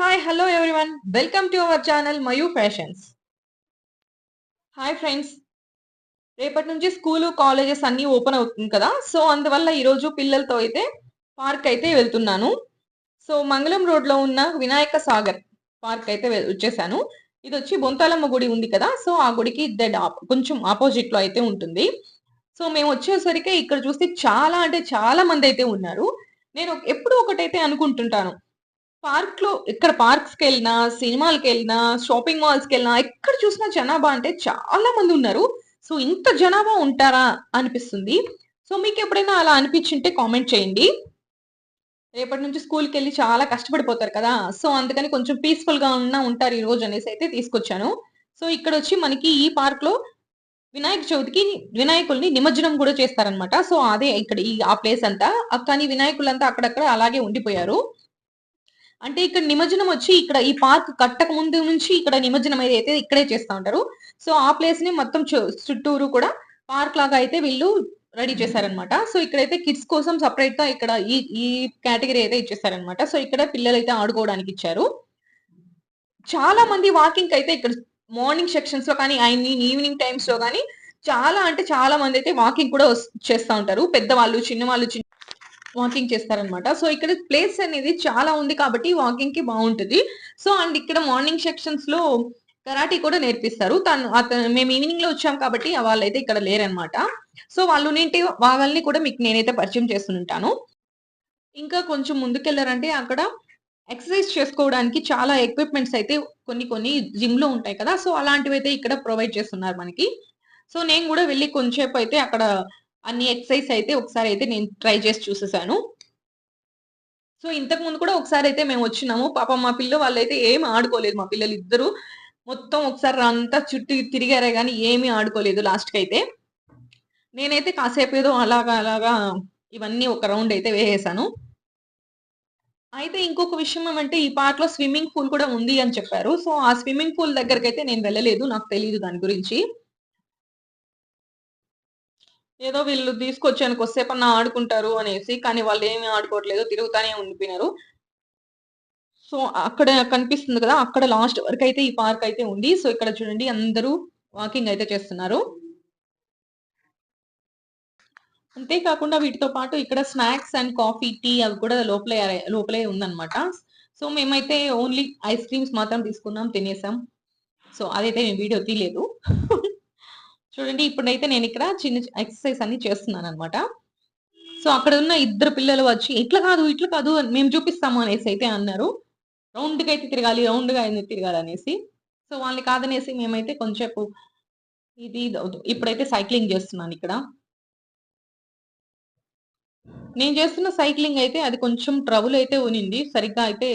Hi, hello everyone. Welcome to our channel Mayu Fashions. Hi friends, రేపటి నుంచి school colleges అన్నీ open అవుతుంది కదా. సో అందువల్ల ఈరోజు పిల్లలతో అయితే పార్క్ అయితే వెళ్తున్నాను. సో మంగళం రోడ్లో ఉన్న వినాయక సాగర్ పార్క్ అయితే వచ్చేసాను. ఇది వచ్చి బొంతాలమ్మ గుడి ఉంది కదా, సో ఆ గుడికి కొంచెం ఆపోజిట్ లో అయితే ఉంటుంది. సో మేము వచ్చేసరికి ఇక్కడ చూస్తే చాలా అంటే చాలా మంది అయితే ఉన్నారు. నేను ఎప్పుడు ఒకటైతే అనుకుంటుంటాను, ఇక్కడ పార్క్స్కి వెళ్ళినా, సినిమాలకి వెళ్ళినా, షాపింగ్ మాల్స్కి వెళ్ళినా, ఎక్కడ చూసినా జనాభా అంటే చాలా మంది ఉన్నారు. సో ఇంత జనాభా ఉంటారా అనిపిస్తుంది. సో మీకు ఎప్పుడైనా అలా అనిపించింటే కామెంట్ చేయండి. రేపటి నుంచి స్కూల్కి వెళ్ళి చాలా కష్టపడిపోతారు కదా, సో అందుకని కొంచెం పీస్ఫుల్ గా ఉంటారు ఈ రోజు అనేసి అయితే తీసుకొచ్చాను. సో ఇక్కడ వచ్చి మనకి ఈ పార్క్ లో వినాయక చవితికి వినాయకుల్ని నిమజ్జనం కూడా చేస్తారనమాట. సో అదే ఇక్కడ ఆ ప్లేస్ అంతా. కానీ వినాయకులంతా అక్కడక్కడ అలాగే ఉండిపోయారు. అంటే ఇక్కడ నిమజ్జనం వచ్చి ఇక్కడ ఈ పార్క్ కట్టక ముందు నుంచి ఇక్కడ నిమజ్జనం అయితే ఇక్కడే చేస్తా ఉంటారు. సో ఆ ప్లేస్ ని మొత్తం చుట్టూరు కూడా పార్క్ లాగా అయితే వీళ్ళు రెడీ చేశారనమాట. సో ఇక్కడైతే కిడ్స్ కోసం సపరేట్ గా ఇక్కడ ఈ ఈ కేటగిరీ అయితే ఇచ్చేసారనమాట. సో ఇక్కడ పిల్లలు అయితే ఆడుకోవడానికి ఇచ్చారు. చాలా మంది వాకింగ్ అయితే ఇక్కడ మార్నింగ్ సెక్షన్స్ లో కానీ ఈవినింగ్ టైమ్స్ లో కానీ చాలా అంటే చాలా మంది అయితే వాకింగ్ కూడా చేస్తూ ఉంటారు. పెద్దవాళ్ళు, చిన్నవాళ్ళు వాకింగ్ చేస్తారనమాట. సో ఇక్కడ ప్లేస్ అనేది చాలా ఉంది కాబట్టి వాకింగ్ కి బాగుంటుంది. సో అండ్ ఇక్కడ మార్నింగ్ సెక్షన్స్ లో కరాటీ కూడా నేర్పిస్తారు. మేము ఈవినింగ్ లో వచ్చాం కాబట్టి వాళ్ళైతే ఇక్కడ లేరనమాట. సో వాళ్ళని కూడా మీకు నేనైతే పరిచయం చేస్తుంటాను. ఇంకా కొంచెం ముందుకెళ్లారంటే అక్కడ ఎక్సర్సైజ్ చేసుకోవడానికి చాలా ఎక్విప్మెంట్స్ అయితే కొన్ని జిమ్ లో ఉంటాయి కదా, సో అలాంటివి అయితే ఇక్కడ ప్రొవైడ్ చేస్తున్నారు మనకి. సో నేను కూడా వెళ్ళి కొంచెంసేపు అయితే అక్కడ అన్ని ఎక్సర్సైజ్ అయితే ఒకసారి అయితే నేను ట్రై చేసి చూసేసాను. సో ఇంతకు ముందు కూడా ఒకసారి అయితే మేము వచ్చినాము. పాపం మా వాళ్ళైతే ఏమి ఆడుకోలేదు. మా పిల్లలు ఇద్దరు మొత్తం ఒకసారి అంతా చుట్టూ తిరిగారే గానీ ఏమీ ఆడుకోలేదు లాస్ట్ కి అయితే. నేనైతే కాసేపు ఏదో అలాగా ఇవన్నీ ఒక రౌండ్ అయితే వేసేసాను. అయితే ఇంకొక విషయం ఏమంటే ఈ పార్క్ లో స్విమ్మింగ్ పూల్ కూడా ఉంది అని చెప్పారు. సో ఆ స్విమ్మింగ్ పూల్ దగ్గరికి అయితే నేను వెళ్ళలేదు, నాకు తెలియదు దాని గురించి. ఏదో వీళ్ళు తీసుకొచ్చాను కొద్దిసేపన్నా ఆడుకుంటారు అనేసి, కానీ వాళ్ళు ఏమి ఆడుకోవట్లేదు, తిరుగుతానే ఉండిపోయినారు. సో అక్కడ కనిపిస్తుంది కదా, అక్కడ లాస్ట్ వరకు అయితే ఈ పార్క్ అయితే ఉంది. సో ఇక్కడ చూడండి అందరూ వాకింగ్ అయితే చేస్తున్నారు. అంతేకాకుండా వీటితో పాటు ఇక్కడ స్నాక్స్ అండ్ కాఫీ, టీ అవి కూడా లోపలే ఉందన్నమాట. సో మేమైతే ఓన్లీ ఐస్ క్రీమ్స్ మాత్రం తీసుకున్నాం, తినేసాం. సో అదైతే నేను వీడియో తీయలేదు. చూడండి ఇప్పుడైతే నేను ఇక్కడ చిన్న ఎక్సర్సైజ్ అన్ని చేస్తున్నాను అనమాట. సో అక్కడ ఉన్న ఇద్దరు పిల్లలు వచ్చి ఇట్లా కాదు మేము చూపిస్తాము అనేసి అయితే అన్నారు. రౌండ్ గా అయితే తిరగాలి, రౌండ్ గా అయితే తిరగాలి అనేసి. సో వాళ్ళని కాదనేసి మేమైతే కొంచెంసేపు ఇప్పుడైతే సైక్లింగ్ చేస్తున్నాను ఇక్కడ. నేను చేస్తున్న సైక్లింగ్ అయితే అది కొంచెం ట్రబుల్ అయితే ఉనింది, సరిగ్గా అయితే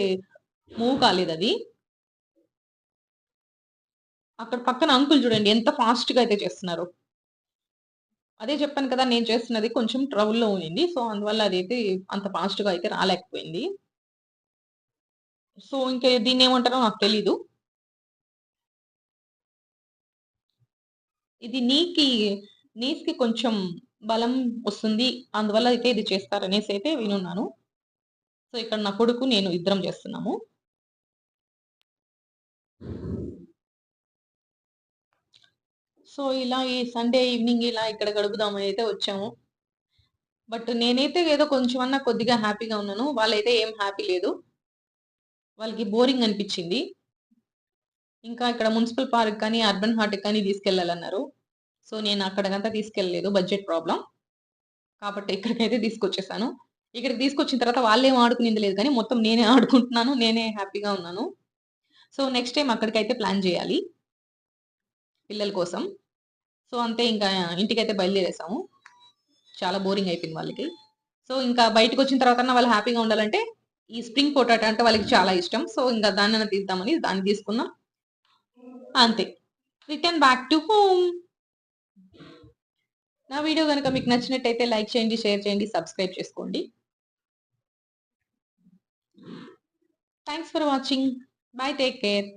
మూవ్ కాలేదు అది. అక్కడ పక్కన అంకుల్ చూడండి ఎంత ఫాస్ట్ గా అయితే చేస్తున్నారు. అదే చెప్పాను కదా, నేను చేస్తున్నది కొంచెం ట్రబుల్లో ఉనింది. సో అందువల్ల అదైతే అంత ఫాస్ట్ గా అయితే రాలేకపోయింది. సో ఇంకా దీన్ని ఏమంటారో నాకు తెలీదు. ఇది నీస్ కి కొంచెం బలం వస్తుంది, అందువల్ల అయితే ఇది చేస్తారనేసి అయితే వినున్నాను. సో ఇక్కడ నా కొడుకు నేను ఇద్దరం చేస్తున్నాము. సో ఇలా ఈ సండే ఈవినింగ్ ఇలా ఇక్కడ గడుపుదామని అయితే వచ్చాము. బట్ నేనైతే ఏదో కొంచెమన్నా కొద్దిగా హ్యాపీగా ఉన్నాను. వాళ్ళైతే ఏం హ్యాపీ లేదు, వాళ్ళకి బోరింగ్ అనిపించింది. ఇంకా ఇక్కడ మున్సిపల్ పార్క్ కానీ అర్బన్ హార్ట్ కానీ తీసుకెళ్లాలన్నారు. సో నేను అక్కడికంతా తీసుకెళ్ళలేదు, బడ్జెట్ ప్రాబ్లం కాబట్టి ఇక్కడికైతే తీసుకొచ్చేసాను. ఇక్కడికి తీసుకొచ్చిన తర్వాత వాళ్ళేం ఆడుకునింది లేదు కానీ మొత్తం నేనే ఆడుకుంటున్నాను, నేనే హ్యాపీగా ఉన్నాను. సో నెక్స్ట్ టైం అక్కడికైతే ప్లాన్ చేయాలి పిల్లల కోసం. సో అంతే, ఇంకా ఇంటికైతే బయలుదేరేసాము. చాలా బోరింగ్ అయిపోయింది వాళ్ళకి. సో ఇంకా బయటకు వచ్చిన తర్వాత వాళ్ళు హ్యాపీగా ఉండాలంటే ఈ స్ప్రింగ్ పొటాటో అంటే వాళ్ళకి చాలా ఇష్టం. సో ఇంకా దాన్ని తీద్దామని దాన్ని తీసుకున్నాం, అంతే. Return back to home. నా వీడియో కనుక మీకు నచ్చినట్టయితే లైక్ చేయండి, షేర్ చేయండి, సబ్స్క్రైబ్ చేసుకోండి. Thanks for watching. By, take care.